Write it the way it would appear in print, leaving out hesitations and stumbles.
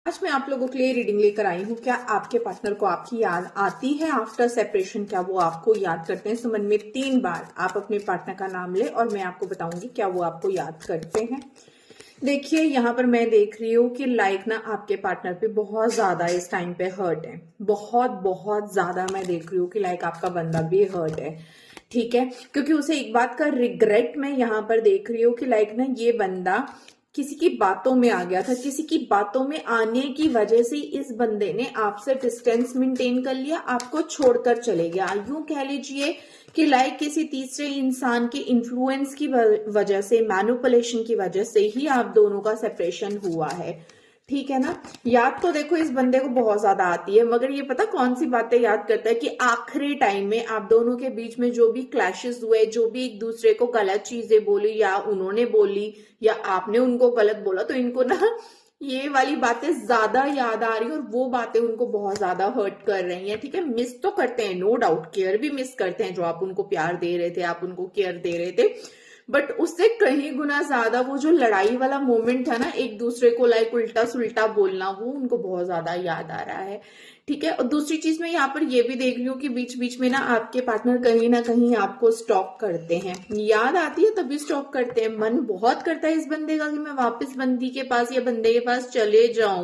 आज मैं आप लोगों के लिए रीडिंग लेकर आई हूँ। क्या आपके पार्टनर को आपकी याद आती है आफ्टर सेपरेशन? क्या वो आपको याद करते हैं? समझ में 3 बार आप अपने पार्टनर का नाम ले और मैं आपको बताऊंगी क्या वो आपको याद करते हैं। देखिए यहाँ पर मैं देख रही हूँ कि लाइक ना आपके पार्टनर पे बहुत ज्यादा इस टाइम पे हर्ट है। बहुत बहुत ज्यादा मैं देख रही हूँ कि लाइक आपका बंदा भी हर्ट है। ठीक है, क्योंकि उसे एक बात का रिग्रेट मैं यहाँ पर देख रही हूँ कि लाइक ना ये बंदा किसी की बातों में आ गया था। किसी की बातों में आने की वजह से इस बंदे ने आपसे डिस्टेंस मेंटेन कर लिया, आपको छोड़कर चले गया। यूं कह लीजिए कि लाइक किसी तीसरे इंसान के इन्फ्लुएंस की वजह से, मैनिपुलेशन की वजह से ही आप दोनों का सेपरेशन हुआ है। ठीक है ना। याद तो देखो इस बंदे को बहुत ज्यादा आती है, मगर ये पता कौन सी बातें याद करता है कि आखिरी टाइम में आप दोनों के बीच में जो भी क्लैशेस हुए, जो भी एक दूसरे को गलत चीजें बोली या उन्होंने बोली या आपने उनको गलत बोला, तो इनको ना ये वाली बातें ज्यादा याद आ रही है और वो बातें उनको बहुत ज्यादा हर्ट कर रही हैं। ठीक है, मिस तो करते हैं, नो डाउट, केयर भी मिस करते हैं। जो आप उनको प्यार दे रहे थे, आप उनको केयर दे रहे थे, बट उससे कहीं गुना ज्यादा वो जो लड़ाई वाला मोमेंट था ना, एक दूसरे को लाइक उल्टा सुल्टा बोलना, वो उनको बहुत ज्यादा याद आ रहा है। ठीक है, और दूसरी चीज मैं यहाँ पर ये भी देख रही हूँ कि बीच बीच में ना आपके पार्टनर कहीं ना कहीं आपको स्टॉक करते हैं। याद आती है तभी स्टॉक करते हैं। मन बहुत करता है इस बंदे का कि मैं वापस बंदी के पास या बंदे के पास चले जाऊं।